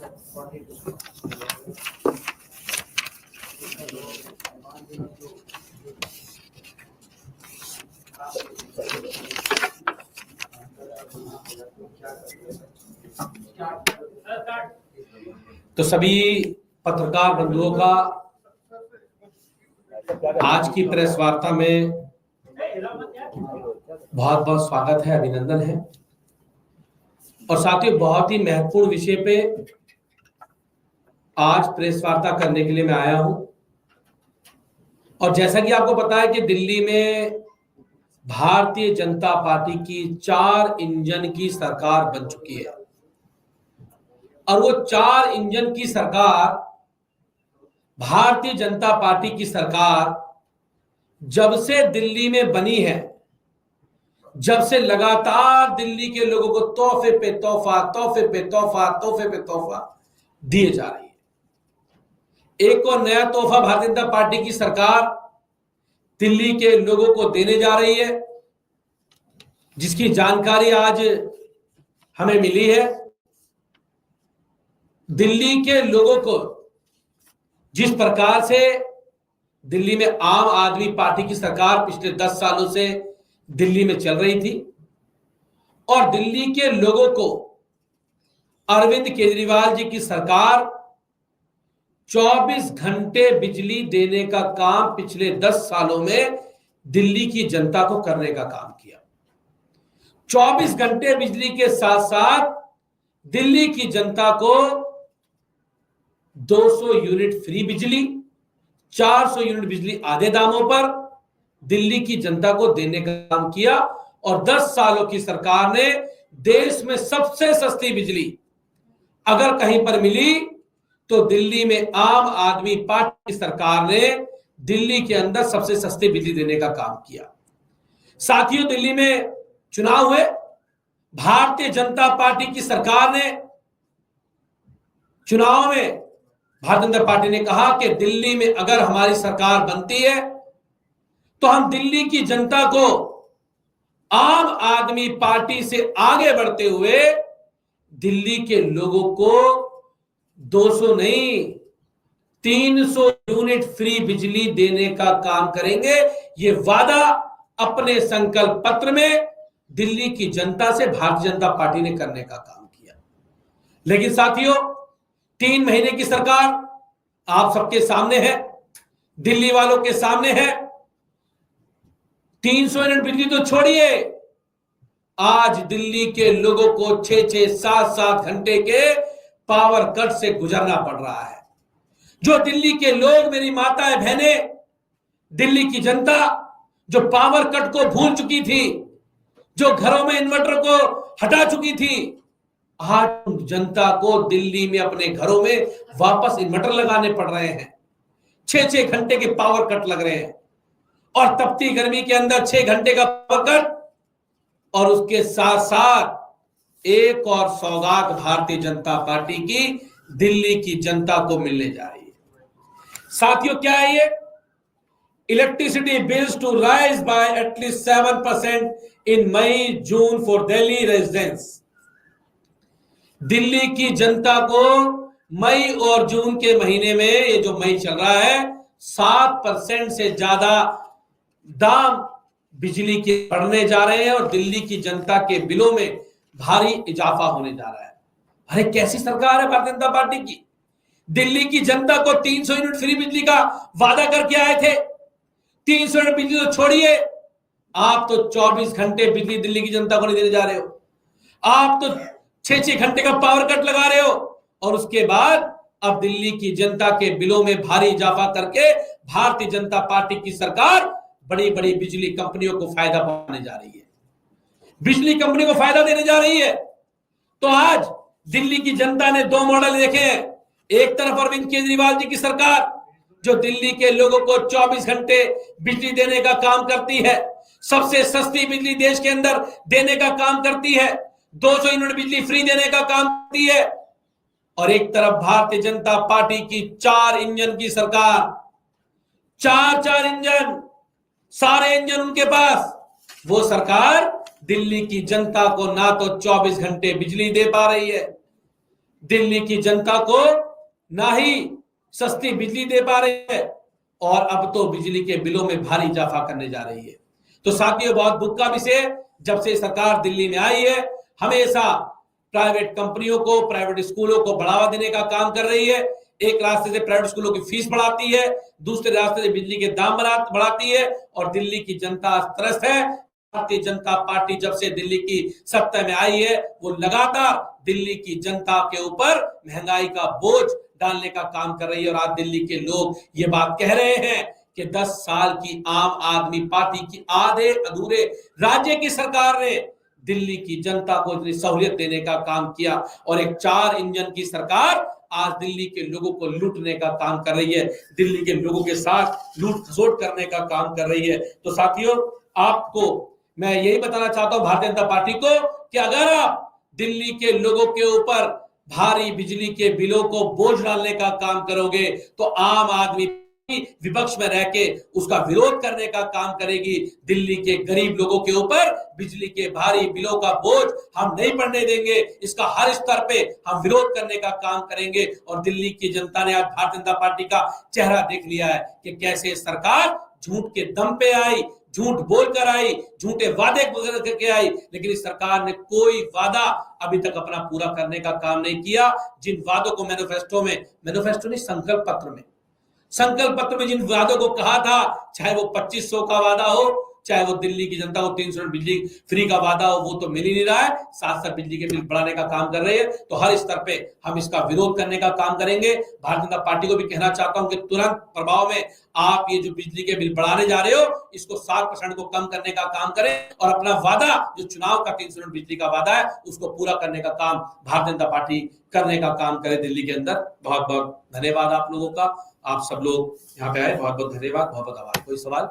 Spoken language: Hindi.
तो सभी पत्रकार बंधुओं का आज की प्रेस वार्ता में बहुत बहुत स्वागत है, अभिनंदन है। और साथियों, बहुत ही महत्वपूर्ण विषय पे आज प्रेस वार्ता करने के लिए मैं आया हूं। और जैसा कि आपको पता है कि दिल्ली में भारतीय जनता पार्टी की 4 इंजन की सरकार बन चुकी है। और वो 4 इंजन की सरकार, भारतीय जनता पार्टी की सरकार जब से दिल्ली में बनी है, जब से लगातार दिल्ली के लोगों को तोहफे पे तोहफा, तोहफे पे तोहफा, तोहफे पे तोहफा दिए जा रही है। एक और नया तोहफा भारतीय जनता पार्टी की सरकार दिल्ली के लोगों को देने जा रही है, जिसकी जानकारी आज हमें मिली है। दिल्ली के लोगों को जिस प्रकार से दिल्ली में आम आदमी पार्टी की सरकार पिछले 10 सालों से दिल्ली में चल रही थी, और दिल्ली के लोगों को अरविंद केजरीवाल जी की सरकार 24 घंटे बिजली देने का काम पिछले 10 सालों में दिल्ली की जनता को करने का काम किया। 24 घंटे बिजली के साथ साथ दिल्ली की जनता को 200 यूनिट फ्री बिजली, 400 यूनिट बिजली आधे दामों पर दिल्ली की जनता को देने का काम किया। और 10 सालों की सरकार ने देश में सबसे सस्ती बिजली अगर कहीं पर मिली तो दिल्ली में आम आदमी पार्टी की सरकार ने दिल्ली के अंदर सबसे सस्ती बिजली देने का काम किया। साथियों, दिल्ली में चुनाव हुए, भारतीय जनता पार्टी की सरकार ने चुनाव में भारतीय जनता पार्टी ने कहा कि दिल्ली में अगर हमारी सरकार बनती है तो हम दिल्ली की जनता को आम आदमी पार्टी से आगे बढ़ते हुए दिल्ली के लोगों को 200 नहीं 300 यूनिट फ्री बिजली देने का काम करेंगे। ये वादा अपने संकल्प पत्र में दिल्ली की जनता से भारतीय जनता पार्टी ने करने का काम किया। लेकिन साथियों, 3 महीने की सरकार आप सबके सामने है, दिल्ली वालों के सामने है। 300 यूनिट बिजली तो छोड़िए, आज दिल्ली के लोगों को 6-6, 7-7 घंटे के पावर कट से गुजरना पड़ रहा है। जो दिल्ली के लोग, मेरी माताएं बहनें, दिल्ली की जनता जो पावर कट को भूल चुकी थी, जो घरों में इन्वर्टर को हटा चुकी थी, आज जनता को दिल्ली में अपने घरों में वापस इन्वर्टर लगाने पड़ रहे हैं। 6-6 घंटे के पावर कट लग रहे हैं, और तपती गर्मी के अंदर 6 घंटे का पावर कट, और उसके साथ साथ एक और सौगात भारतीय जनता पार्टी की दिल्ली की जनता को मिलने जा रही है। साथियों, क्या है ये? Electricity bills to rise by at least 7% in May June for Delhi residents. Delhi की जनता को मई और जून के महीने में, ये जो मई चल रहा है, 7% से ज्यादा दाम बिजली के बढ़ने जा रहे हैं, और दिल्ली की जनता के बिलों में भारी इजाफा होने जा रहा है। अरे कैसी सरकार है भारतीय जनता पार्टी की? दिल्ली की जनता को 300 यूनिट फ्री बिजली का वादा करके आए थे। 300 यूनिट बिजली तो छोड़िए, आप तो 24 घंटे बिजली दिल्ली की जनता को नहीं देने जा रहे हो। आप तो 6-6 घंटे का पावर कट लगा रहे हो, और उसके बाद अब दिल्ली की जनता के बिलों में भारी इजाफा करके भारतीय जनता पार्टी की सरकार बड़ी बड़ी बिजली कंपनियों को फायदा पहुंचाने जा रही है, बिजली कंपनी को फायदा देने जा रही है। तो आज दिल्ली की जनता ने 2 मॉडल देखे हैं। एक तरफ अरविंद केजरीवाल जी की सरकार जो दिल्ली के लोगों को 24 घंटे बिजली देने का काम करती है, सबसे सस्ती बिजली देश के अंदर देने का काम करती है, 200 यूनिट बिजली फ्री देने का काम करती है। और एक तरफ भारतीय जनता पार्टी की 4 इंजन की सरकार, 4 इंजन, सारे इंजन उनके पास। वो सरकार दिल्ली की जनता को ना तो 24 घंटे बिजली दे पा रही है, दिल्ली की जनता को ना ही सस्ती बिजली दे पा रही है और अब तो बिजली के बिलों में भारी इजाफा करने जा रही है। तो साथियों, बहुत दुख का विषय, जब से सरकार दिल्ली में आई है हमेशा प्राइवेट कंपनियों को, प्राइवेट स्कूलों को बढ़ावा देने का काम कर रही है। एक रास्ते से प्राइवेट स्कूलों की फीस बढ़ाती है, दूसरे रास्ते से बिजली के दाम बढ़ाती है और दिल्ली की जनता त्रस्त है। भारतीय जनता पार्टी जब से दिल्ली की सत्ता में आई है वो लगातार दिल्ली की जनता के ऊपर महंगाई का बोझ डालने का काम कर रही है और आज दिल्ली के लोग ये बात कह रहे हैं कि 10 साल की आम आदमी पार्टी की आधे अधूरे राज्य की सरकार ने दिल्ली की जनता को इतनी सहूलियत देने का काम किया और एक 4 इंजन की सरकार आज दिल्ली के लोगों को लूटने का काम कर रही है, दिल्ली के लोगों के साथ लूट खसोट करने का काम कर रही है। तो साथियों, आपको मैं यही बताना चाहता हूं भारतीय जनता पार्टी को कि अगर आप दिल्ली के लोगों के ऊपर भारी बिजली के बिलों को बोझ डालने का काम करोगे तो आम आदमी विपक्ष में रह के उसका विरोध करने का काम करेगी। दिल्ली के गरीब लोगों के ऊपर बिजली के भारी बिलों का बोझ हम नहीं पड़ने देंगे, इसका हर स्तर पे हम विरोध करने का काम करेंगे। और दिल्ली की जनता ने आज भारतीय जनता पार्टी का चेहरा देख लिया है कि कैसे सरकार झूठ के दम पे आई, झूठ बोलकर आई, झूठे वादे करके आई, लेकिन इस सरकार ने कोई वादा अभी तक अपना पूरा करने का काम नहीं किया। जिन वादों को मैनिफेस्टो नहीं, संकल्प पत्र में जिन वादों को कहा था, चाहे वो 2500 का वादा हो, चाहे वो दिल्ली की जनता को 300 यूनिट बिजली फ्री का वादा हो, वो तो मिल ही नहीं रहा है। साथ साथ बिजली के बिल बढ़ाने का काम कर रहे हैं। तो हर स्तर पे हम इसका विरोध करने का काम करेंगे। भारतीय जनता पार्टी को भी कहना चाहता हूं कि तुरंत प्रभाव में आप ये जो बिजली के बिल बढ़ाने जा रहे हो इसको 7% को कम करने का काम करें और अपना वादा जो चुनाव का 300 यूनिट बिजली का वादा है उसको पूरा करने का काम भारतीय जनता पार्टी करने का काम करे दिल्ली के अंदर। बहुत बहुत धन्यवाद आप लोगों का, आप सब लोग यहाँ पे आए, बहुत बहुत धन्यवाद, बहुत बहुत आभार। कोई सवाल?